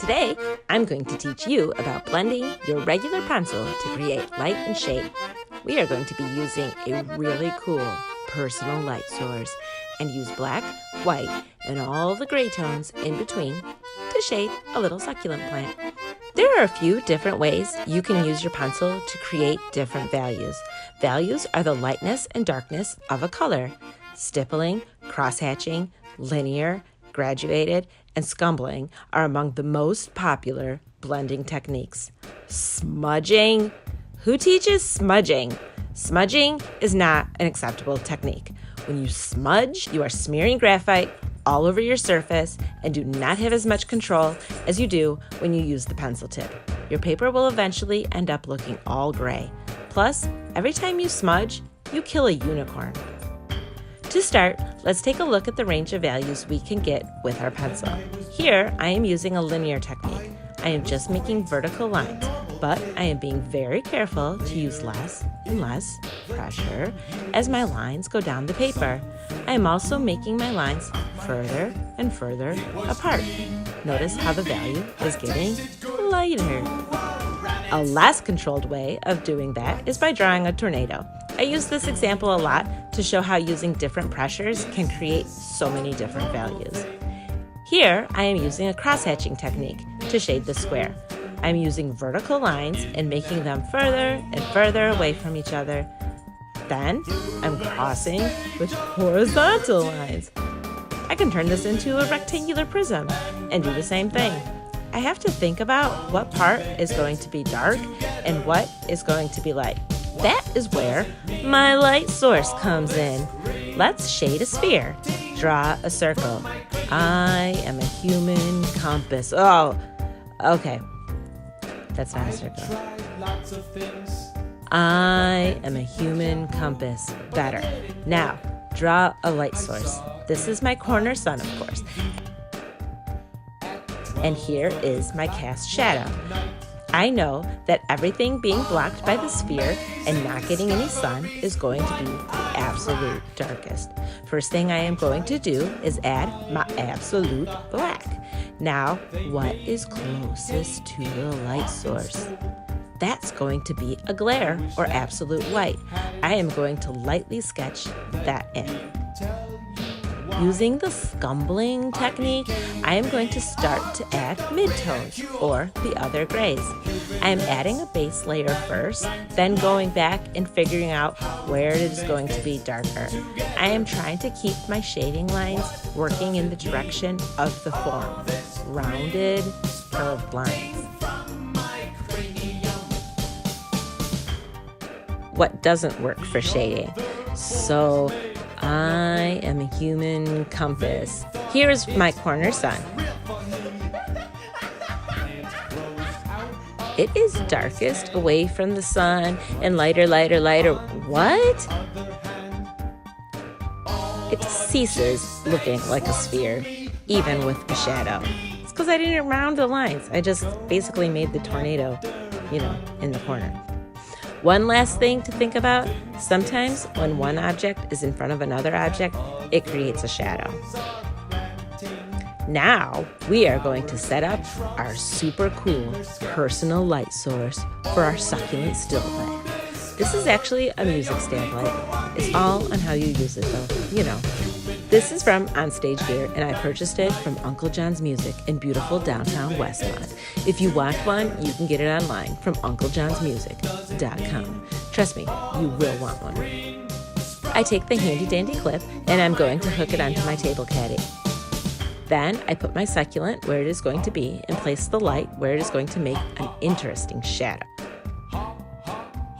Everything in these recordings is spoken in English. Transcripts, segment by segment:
Today, I'm going to teach you about blending your regular pencil to create light and shade. We are going to be using a really cool personal light source and use black, white, and all the gray tones in between to shade a little succulent plant. There are a few different ways you can use your pencil to create different values. Values are the lightness and darkness of a color. Stippling, crosshatching, linear, graduated, and scumbling are among the most popular blending techniques. Smudging? Who teaches smudging? Smudging is not an acceptable technique. When you smudge, you are smearing graphite all over your surface and do not have as much control as you do when you use the pencil tip. Your paper will eventually end up looking all gray. Plus, every time you smudge, you kill a unicorn. To start, let's take a look at the range of values we can get with our pencil. Here, I am using a linear technique. I am just making vertical lines, but I am being very careful to use less and less pressure as my lines go down the paper. I am also making my lines further and further apart. Notice how the value is getting lighter. A less controlled way of doing that is by drawing a tornado. I use this example a lot to show how using different pressures can create so many different values. Here, I am using a crosshatching technique to shade the square. I'm using vertical lines and making them further and further away from each other. Then, I'm crossing with horizontal lines. I can turn this into a rectangular prism and do the same thing. I have to think about what part is going to be dark and what is going to be light. That is where my light source comes in. Let's shade a sphere. Draw a circle. I am a human compass. Oh, okay. That's not a circle. I am a human compass. Better. Now, draw a light source. This is my corner sun, of course. And here is my cast shadow. I know that everything being blocked by the sphere and not getting any sun is going to be the absolute darkest. First thing I am going to do is add my absolute black. Now, what is closest to the light source? That's going to be a glare or absolute white. I am going to lightly sketch that in. Using the scumbling technique, I am going to start to add midtones, or the other grays. I am adding a base layer first, then going back and figuring out where it is going to be darker. I am trying to keep my shading lines working in the direction of the form. Rounded, curved lines. What doesn't work for shading? So, I am a human compass. Here is my corner sun. It is darkest away from the sun and lighter, lighter, lighter. What? It ceases looking like a sphere, even with a shadow. It's because I didn't round the lines. I just basically made the tornado, in the corner. One last thing to think about, sometimes when one object is in front of another object, it creates a shadow. Now, we are going to set up our super cool personal light source for our succulent still light. This is actually a music stand light. It's all on how you use it though, This is from Onstage Gear, and I purchased it from Uncle John's Music in beautiful downtown Westmont. If you want one, you can get it online from unclejohnsmusic.com. Trust me, you will want one. I take the handy dandy clip, and I'm going to hook it onto my table caddy. Then I put my succulent where it is going to be and place the light where it is going to make an interesting shadow.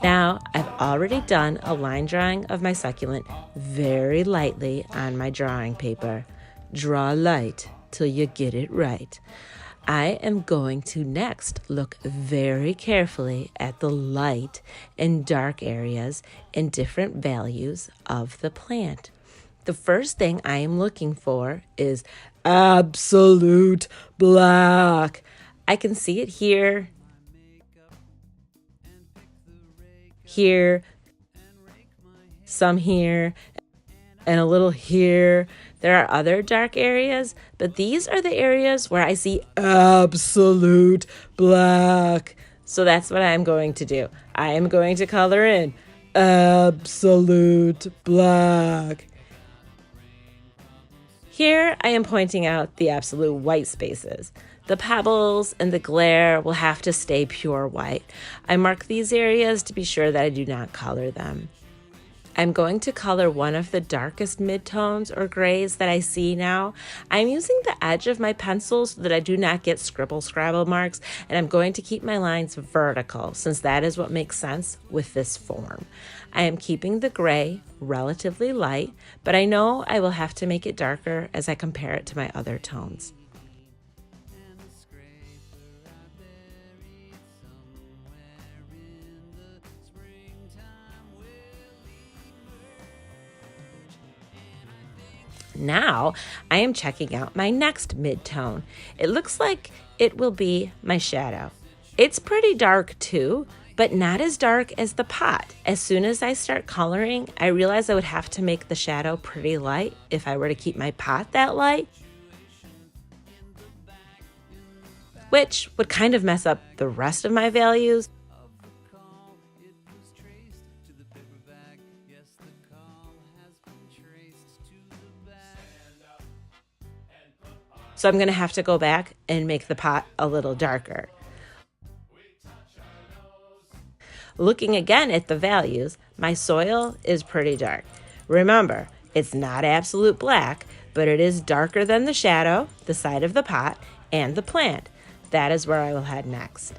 Now, I've already done a line drawing of my succulent very lightly on my drawing paper. Draw light till you get it right. I am going to next look very carefully at the light and dark areas and different values of the plant. The first thing I am looking for is absolute black. I can see it here, some here, and a little here. There are other dark areas, but these are the areas where I see absolute black. So that's what I'm going to do. I am going to color in absolute black. Here I am pointing out the absolute white spaces. The pebbles and the glare will have to stay pure white. I mark these areas to be sure that I do not color them. I'm going to color one of the darkest midtones or grays that I see now. I'm using the edge of my pencil so that I do not get scribble-scrabble marks, and I'm going to keep my lines vertical since that is what makes sense with this form. I am keeping the gray relatively light, but I know I will have to make it darker as I compare it to my other tones. Now I am checking out my next mid-tone. It looks like it will be my shadow. It's pretty dark too, but not as dark as the pot. As soon as I start coloring, I realized I would have to make the shadow pretty light if I were to keep my pot that light, which would kind of mess up the rest of my values. So I'm going to have to go back and make the pot a little darker. Looking again at the values, my soil is pretty dark. Remember, it's not absolute black, but it is darker than the shadow, the side of the pot, and the plant. That is where I will head next.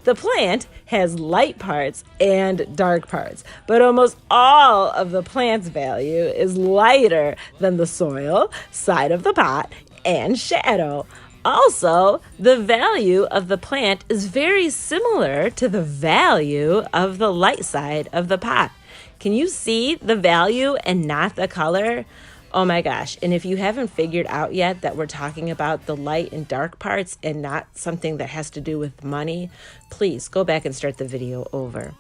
The plant has light parts and dark parts, but almost all of the plant's value is lighter than the soil, side of the pot, and shadow. Also, the value of the plant is very similar to the value of the light side of the pot. Can you see the value and not the color? Oh my gosh, and if you haven't figured out yet that we're talking about the light and dark parts and not something that has to do with money, please go back and start the video over.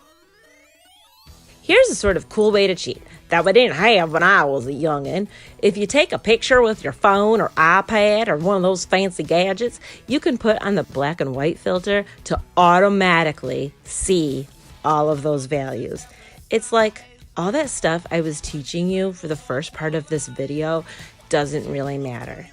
Here's a sort of cool way to cheat that we didn't have when I was a youngin'. If you take a picture with your phone or iPad or one of those fancy gadgets, you can put on the black and white filter to automatically see all of those values. It's like all that stuff I was teaching you for the first part of this video doesn't really matter.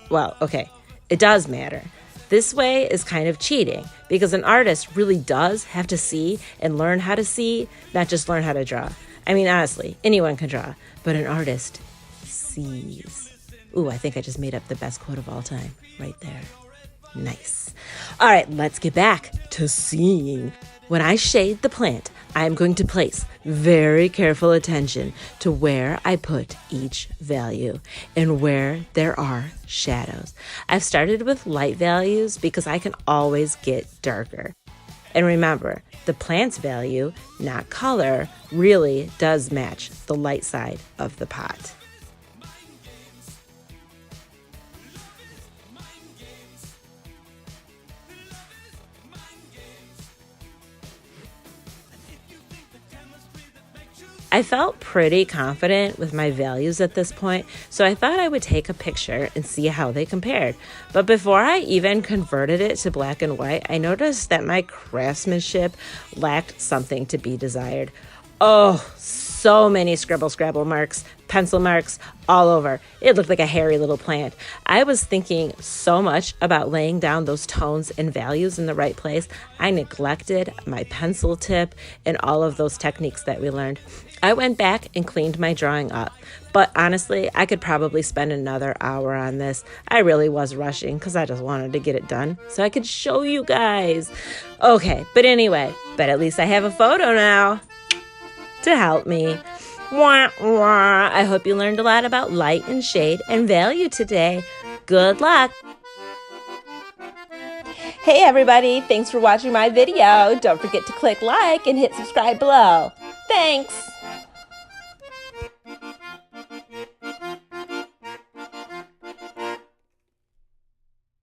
Well, okay, it does matter. This way is kind of cheating because an artist really does have to see and learn how to see, not just learn how to draw. I mean, honestly, anyone can draw, but an artist sees. Ooh, I think I just made up the best quote of all time right there. Nice. All right, let's get back to seeing. When I shade the plant, I am going to place very careful attention to where I put each value and where there are shadows. I've started with light values because I can always get darker. And remember, the plant's value, not color, really does match the light side of the pot. I felt pretty confident with my values at this point, so I thought I would take a picture and see how they compared. But before I even converted it to black and white, I noticed that my craftsmanship lacked something to be desired. Oh, so many scribble-scrabble marks, pencil marks, all over. It looked like a hairy little plant. I was thinking so much about laying down those tones and values in the right place, I neglected my pencil tip and all of those techniques that we learned. I went back and cleaned my drawing up, but honestly, I could probably spend another hour on this. I really was rushing because I just wanted to get it done so I could show you guys. Okay, but anyway, at least I have a photo now to help me. Wah, wah. I hope you learned a lot about light and shade and value today. Good luck. Hey everybody, thanks for watching my video. Don't forget to click like and hit subscribe below. Thanks!